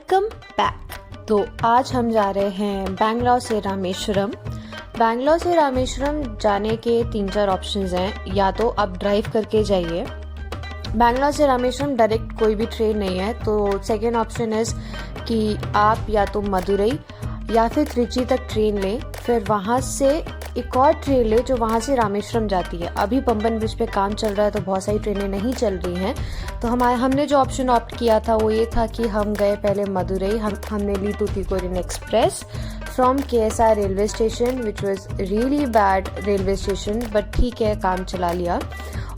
Welcome back. तो आज हम जा रहे हैं बैंगलोर से रामेश्वरम। बैंगलोर से रामेश्वरम जाने के 3-4 ऑप्शंस हैं। या तो आप ड्राइव करके जाइए, बैंगलोर से रामेश्वरम डायरेक्ट कोई भी ट्रेन नहीं है। तो सेकेंड ऑप्शन इज़ कि आप या तो मदुरई या फिर त्रिची तक ट्रेन लें, फिर वहाँ से एक और ट्रेन ले जो वहाँ से रामेश्वरम जाती है। अभी पंबन ब्रिज पे काम चल रहा है तो बहुत सारी ट्रेनें नहीं चल रही हैं। तो हमने जो ऑप्शन ऑप्ट किया था वो ये था कि हम गए पहले मदुरई। हमने ली Tuticorin express from KSR railway station, which was really bad railway station, but ठीक है, काम चला लिया।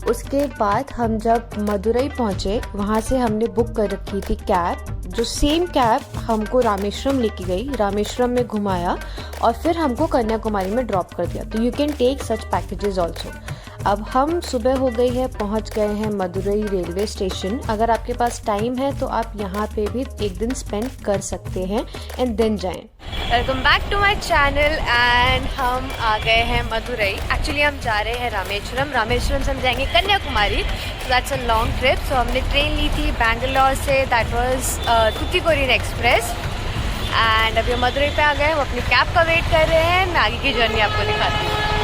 उसके बाद हम जब मदुरई पहुँचे, वहाँ से हमने बुक कर रखी थी कैब, जो सेम कैब हमको रामेश्वरम लेके गई, रामेश्वरम में घुमाया और फिर हमको कन्याकुमारी में ड्रॉप कर दिया। तो you can take such packages also. अब हम सुबह हो गई है, पहुंच गए हैं मदुरई रेलवे स्टेशन। अगर आपके पास टाइम है तो आप यहाँ पे भी एक दिन स्पेंड कर सकते हैं एंड देन जाएं। Welcome back to my channel and हम आ गए हैं मदुरई। एक्चुअली हम जा रहे हैं रामेश्वरम। रामेश्वरम से हम जाएंगे Kanyakumari, so that's a long trip. So हमने ट्रेन ली थी बैंगलोर से, that was Tuticorin express. And अभी हम मदुरई पे आ गए, हम अपनी कैब का वेट कर रहे हैं। मैं आगे की जर्नी आपको दिखाती हूँ।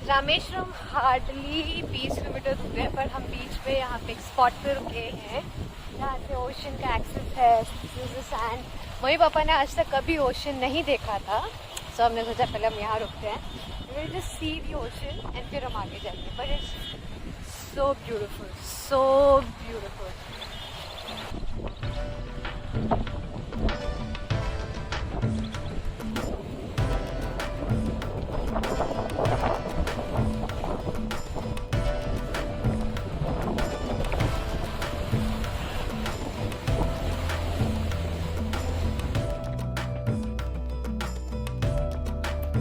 रामेश्वरम हार्डली 20 किलोमीटर दूर है, पर हम बीच पे यहाँ पे एक स्पॉट पे रुके हैं जहाँ से ओशन का एक्सेस है। सैंड, मम्मी पापा ने आज तक कभी ओशन नहीं देखा था, सो हमने सोचा पहले हम यहाँ रुकते हैं, will just see the ocean and फिर हम आगे जाएंगे। But it's so beautiful, so beautiful.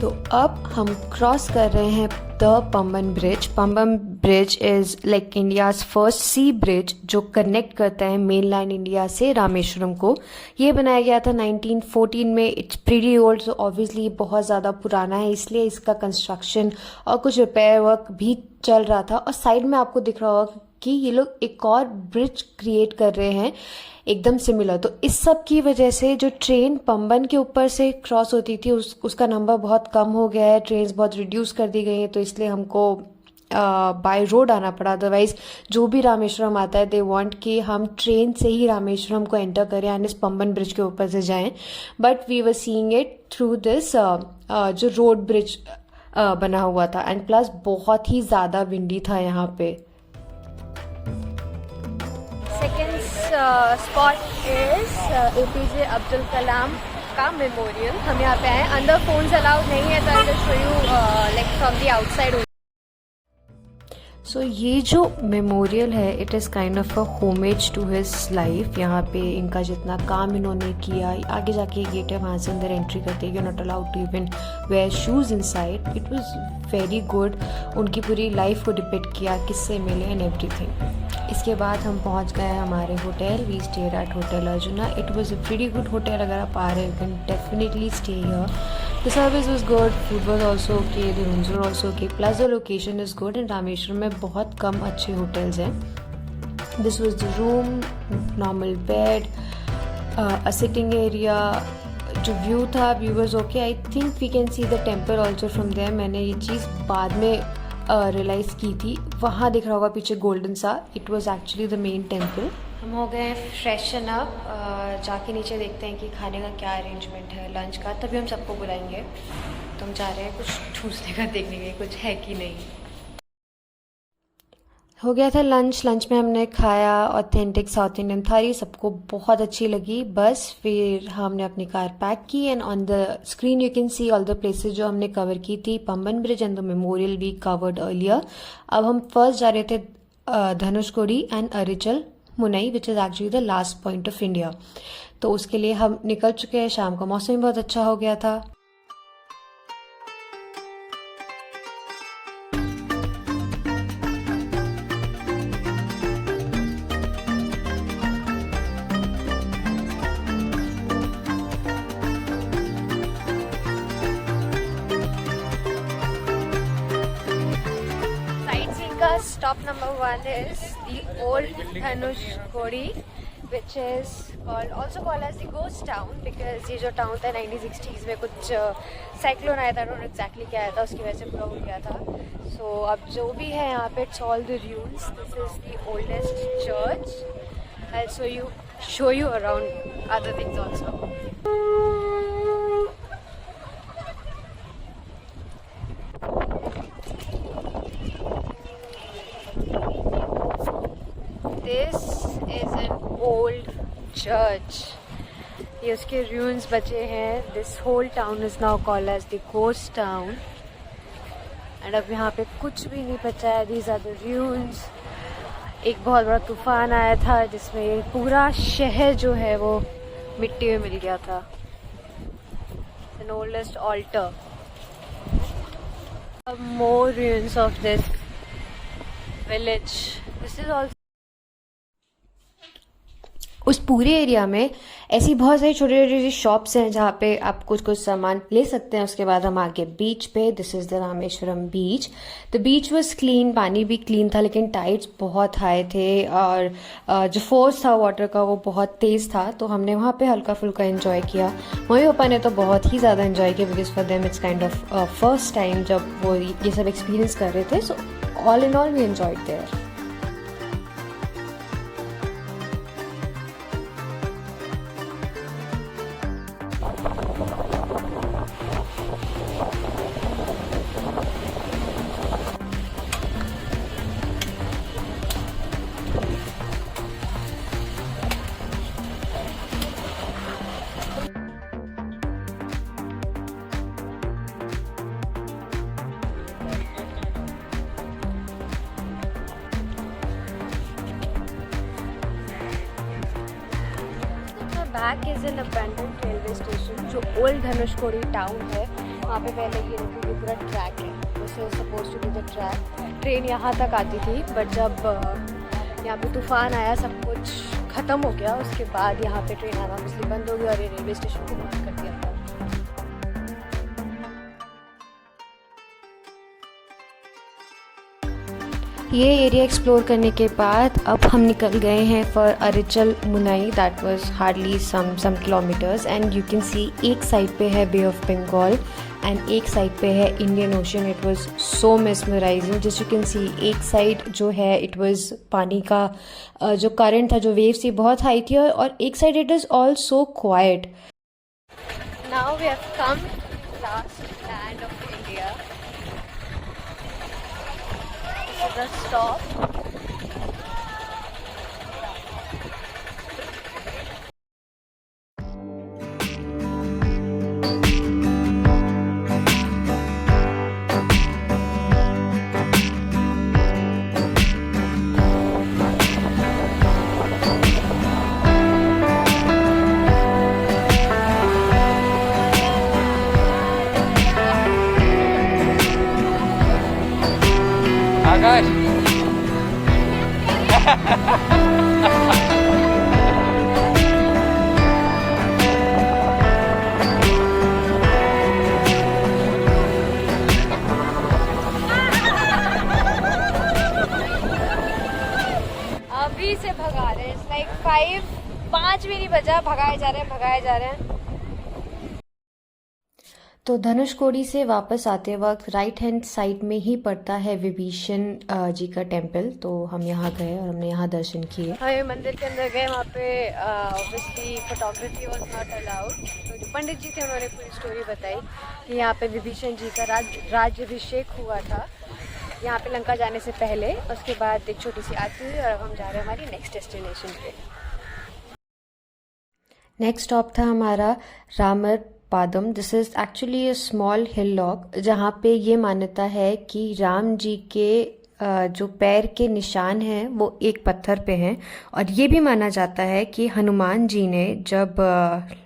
तो अब हम क्रॉस कर रहे हैं the Pamban bridge. Pamban bridge is like India's first sea bridge जो कनेक्ट करता है मेनलैंड इंडिया से रामेश्वरम को। ये बनाया गया था 1914 में। It's pretty old, so obviously बहुत ज़्यादा पुराना है, इसलिए इसका कंस्ट्रक्शन और कुछ रिपेयर वर्क भी चल रहा था। और साइड में आपको दिख रहा होगा कि ये लोग एक और ब्रिज क्रिएट कर रहे हैं एकदम सिमिलर। तो इस सब की वजह से जो ट्रेन पंबन के ऊपर से क्रॉस होती थी उसका नंबर बहुत कम हो गया है, ट्रेन्स बहुत रिड्यूस कर दी गई हैं। तो इसलिए हमको बाय रोड आना पड़ा। अदरवाइज जो भी रामेश्वरम आता है दे वांट कि हम ट्रेन से ही रामेश्वरम को एंटर करें एंड इस पंबन ब्रिज के ऊपर से जाएं। But we were seeing it through this जो रोड ब्रिज बना हुआ था। एंड प्लस बहुत ही ज़्यादा विंडी था यहाँ पे। Second spot is APJ Abdul Kalam का मेमोरियल। हम यहाँ पे आए, अंदर फोन्स अलाउड नहीं है, तो I will show you like from the outside. So ये जो मेमोरियल है, it is kind of a homage to his life. यहाँ पे इनका जितना काम इन्होंने किया, आगे जाके गेट है, वहाँ से अंदर एंट्री करते हैं, you not allowed to even wear shoes inside. It was very good. उनकी पूरी लाइफ को डिपिक्ट किया, किससे मिले एंड एवरीथिंग। इसके बाद हम पहुँच गए हमारे hotel. We stayed at hotel Arjuna. It was a pretty good hotel. अगर आप आ रहे हो, you can definitely stay here. The service was good, food was also okay, the rooms were also okay, plus the location is good। and Rameswaram में बहुत कम अच्छे hotels हैं। This was the room, normal bed, a sitting area, जो view था, view was okay। I think we can see the temple also from there। मैंने ये चीज़ बाद में रियलाइज़ की थी। वहाँ दिख रहा होगा पीछे गोल्डन सा, it was actually the main temple. हम हो गए फ्रेशन अप, जाके नीचे देखते हैं कि खाने का क्या अरेंजमेंट है लंच का, तभी हम सबको बुलाएंगे। तो हम जा रहे हैं कुछ ठूसने का, देखने के कुछ है कि नहीं। हो गया था लंच में हमने खाया ऑथेंटिक साउथ इंडियन थाली, सबको बहुत अच्छी लगी। बस फिर हमने अपनी कार पैक की and on the screen you can see all the places जो हमने कवर की थी। Pamban bridge and the memorial we covered earlier. अब हम फर्स्ट जा रहे थे Dhanushkodi and Arichal Munai, which is actually the last point of India. तो उसके लिए हम निकल चुके हैं। शाम का मौसम भी बहुत अच्छा हो गया था। stop number 1 is the old Dhanushkodi, which is also called as the ghost town, because ये जो टाउन था 1960s में कुछ साइक्लोन आया था, डोंट एक्जैक्टली क्या आया था, उसकी वजह से पूरा हो गया था. सो अब जो भी है यहाँ पे, it's all the ruins. This is the oldest church. I'll show you around other things also. This is an old church. ये उसके ruins बचे हैं. This whole town is now called as the ghost town. And अब यहाँ पे कुछ भी नहीं बचा है. These are the ruins. एक बहुत बड़ा तूफान आया था जिसमें ये पूरा शहर जो है वो मिट्टी में मिल गया था. An oldest altar. More ruins of this village. This is also उस पूरे एरिया में ऐसी बहुत सारी छोटी छोटी शॉप्स हैं जहाँ पे आप कुछ कुछ सामान ले सकते हैं. उसके बाद हम आगे बीच पे. This is the Rameswaram beach. The beach was clean, पानी भी क्लीन था, लेकिन टाइड्स बहुत हाई थे और जो फोर्स था वाटर का वो बहुत तेज़ था. तो हमने वहाँ पे हल्का फुल्का एंजॉय किया. मम्मी पापा ने तो बहुत ही ज़्यादा एंजॉय किया, because for them it's kind of first time जब वो ये सब एक्सपीरियंस कर रहे थे. So all in all we enjoyed there. Back is an abandoned railway station जो ओल्ड धनुषकोडी टाउन है. वहाँ पे पहले ये देखिए पूरा ट्रैक है. This is suppose to be the track. Train यहाँ तक आती थी, बट जब यहाँ पे तूफान आया सब कुछ ख़त्म हो गया. उसके बाद यहाँ पे ट्रेन आना इसलिए बंद हो गई और ये रेलवे स्टेशन को बंद कर दिया था. ये एरिया एक्सप्लोर करने के बाद अब हम निकल गए हैं for Arichal Munai. That was hardly some kilometres. And you can see एक साइड पे है बे ऑफ बंगाल एंड एक साइड पे है Indian ocean. It was so mesmerising. Just you can see एक साइड जो है इट वाज पानी का जो करंट था, जो वेव्स थी, बहुत हाई थी, और एक side it is all so quiet. Now we have come last land of India. The stop. Guys. अभी से भगा रहे हैं. इट्स लाइक 5 भी नहीं बजा, भगाए जा रहे हैं. तो धनुषकोडी से वापस आते वक्त राइट हैंड साइड में ही पड़ता है विभीषण जी का टेम्पल. तो हम यहाँ गए और हमने यहाँ दर्शन किए. हम मंदिर के अंदर गए. वहाँ पे obviously photography was not allowed. तो जो पंडित जी थे उन्होंने पूरी स्टोरी बताई कि यहाँ पे विभीषण जी का राज्याभिषेक हुआ था यहाँ पे लंका जाने से पहले. उसके बाद एक छोटी सी आरती हुई और अब हम जा रहे हैं हमारी नेक्स्ट डेस्टिनेशन पे. नेक्स्ट स्टॉप था हमारा Ramar Padam. This is actually a small hillock जहाँ पे ये मान्यता है कि राम जी के जो पैर के निशान हैं वो एक पत्थर पे हैं. और ये भी माना जाता है कि हनुमान जी ने जब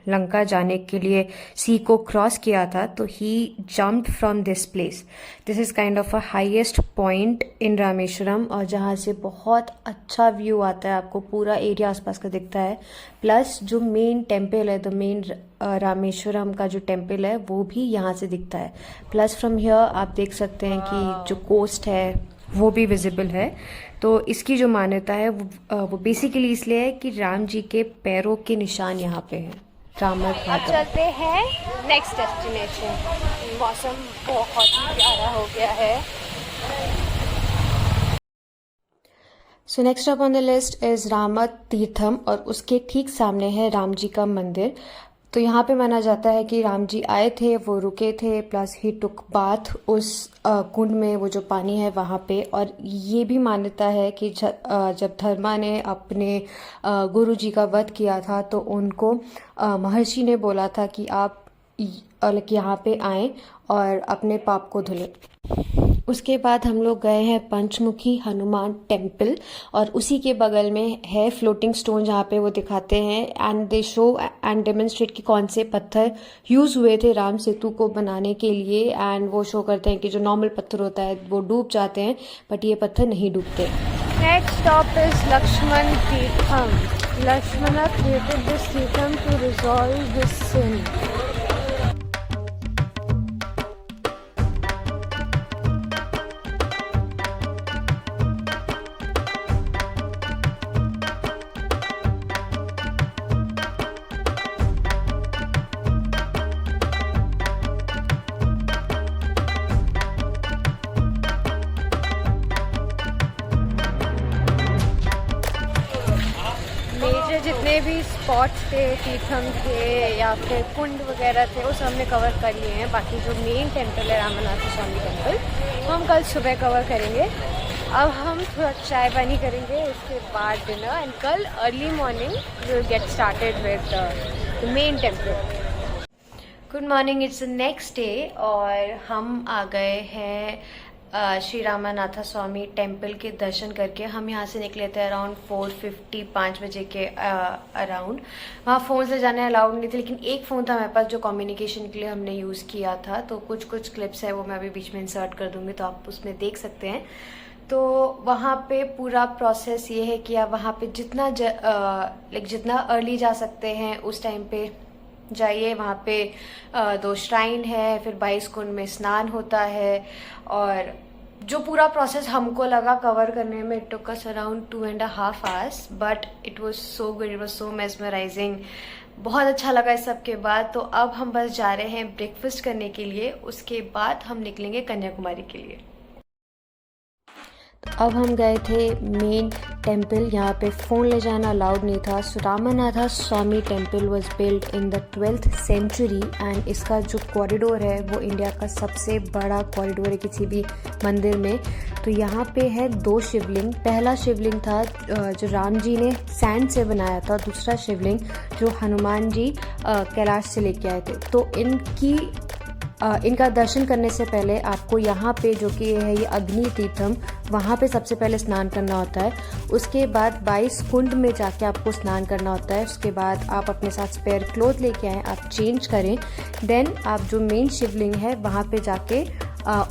लंका जाने के लिए सी को क्रॉस किया था तो he jumped from this place. This is kind of a highest point in Rameswaram और जहाँ से बहुत अच्छा व्यू आता है. आपको पूरा एरिया आसपास का दिखता है. प्लस जो मेन टेम्पल है, द मेन रामेश्वरम का जो टेम्पल है वो भी यहाँ से दिखता है. प्लस फ्रॉम हियर आप देख सकते हैं कि जो कोस्ट है वो भी विजिबल है। तो इसकी जो मान्यता है वो बेसिकली इसलिए है कि राम जी के पैरों के निशान यहाँ पे हैं। रामर अब चलते हैं नेक्स्ट डेस्टिनेशन। मौसम बहुत ही प्यारा हो गया है। So next up on the list is Rama Theertham और उसके ठीक सामने है राम जी का मंदिर। तो यहाँ पे माना जाता है कि राम जी आए थे, वो रुके थे, प्लस ही टुक बाथ उस कुंड में, वो जो पानी है वहाँ पे। और ये भी मान्यता है कि जब धर्मा ने अपने गुरु जी का वध किया था तो उनको महर्षि ने बोला था कि आप यहाँ पे आएँ और अपने पाप को धुलें। उसके बाद हम लोग गए हैं पंचमुखी हनुमान टेम्पल और उसी के बगल में है फ्लोटिंग स्टोन, जहाँ पे वो दिखाते हैं and they show and demonstrate कि कौन से पत्थर यूज़ हुए थे राम सेतु को बनाने के लिए। एंड वो शो करते हैं कि जो नॉर्मल पत्थर होता है वो डूब जाते हैं, बट ये पत्थर नहीं डूबते। Next stop is Lakshman Tirtham. Lakshman created this Tirtham to resolve his sin. Major जितने भी स्पॉट्स थे, तीर्थम थे या फिर कुंड वगैरह थे, वो सब हमने कवर कर लिए हैं। बाकी जो मेन टेम्पल है रामनाथ स्वामी टेम्पल, वो हम कल सुबह कवर करेंगे। अब हम थोड़ा चाय पानी करेंगे, उसके बाद डिनर, एंड कल early morning we will get started with the main temple. Good morning, it's the next day और हम आ गए हैं श्री रामानाथा स्वामी टेम्पल के दर्शन करके। हम यहाँ से निकले थे अराउंड 4:50 5 बजे के अराउंड। वहाँ फ़ोन से जाने अलाउड नहीं थे, लेकिन एक फ़ोन था हमारे पास जो कम्युनिकेशन के लिए हमने यूज़ किया था। तो कुछ क्लिप्स है वो मैं अभी बीच में इंसर्ट कर दूँगी, तो आप उसमें देख सकते हैं। तो वहाँ पे पूरा प्रोसेस ये है कि आप वहाँ पे जितना अर्ली जा सकते हैं उस टाइम पे जाइए। वहाँ पे 2 श्राइन है, फिर 22 कुंड में स्नान होता है। और जो पूरा प्रोसेस हमको लगा कवर करने में, it took us around 2.5 hours, but it was so good, it was so mesmerising. बहुत अच्छा लगा इस सब के बाद। तो अब हम बस जा रहे हैं ब्रेकफास्ट करने के लिए, उसके बाद हम निकलेंगे कन्याकुमारी के लिए। अब हम गए थे मेन टेम्पल, यहाँ पे फ़ोन ले जाना अलाउड नहीं था। So Ramanatha Swamy temple was build in the 12th century and इसका जो कॉरिडोर है वो इंडिया का सबसे बड़ा कॉरिडोर है किसी भी मंदिर में। तो यहाँ पे है 2 शिवलिंग। पहला शिवलिंग था जो राम जी ने सैंड से बनाया था, दूसरा शिवलिंग जो हनुमान जी कैलाश से लेके आए थे। तो इनका दर्शन करने से पहले आपको यहाँ पे जो कि है ये अग्नि तीर्थम, वहाँ पे सबसे पहले स्नान करना होता है। उसके बाद 22 कुंड में जाके आपको स्नान करना होता है। उसके बाद आप अपने साथ स्पेयर क्लोथ लेके आएँ, आप चेंज करें, देन आप जो मेन शिवलिंग है वहाँ पे जाके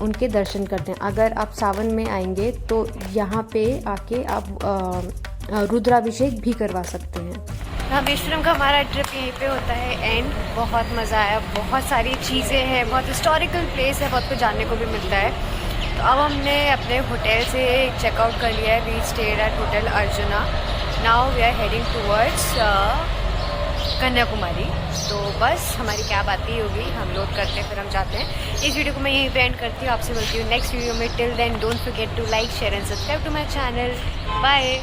उनके दर्शन करते हैं। अगर आप सावन में आएंगे तो यहाँ पे आके आप रुद्राभिषेक भी करवा सकते हैं। रामेश्वरम का हमारा ट्रिप यहीं पे होता है एंड बहुत मज़ा आया। बहुत सारी चीज़ें हैं, बहुत हिस्टोरिकल प्लेस है, बहुत कुछ जानने को भी मिलता है। तो अब हमने अपने होटल से चेकआउट कर लिया है। We stayed at hotel Arjuna. Now we are heading towards Kanyakumari. तो बस हमारी कैब आती होगी, हम लोड करते हैं, फिर हम जाते हैं। इस वीडियो को मैं यहीं पे एंड करती हूँ, आपसे मिलती हूँ नेक्स्ट वीडियो में। Till then don't forget to like, share and subscribe to my channel. Bye.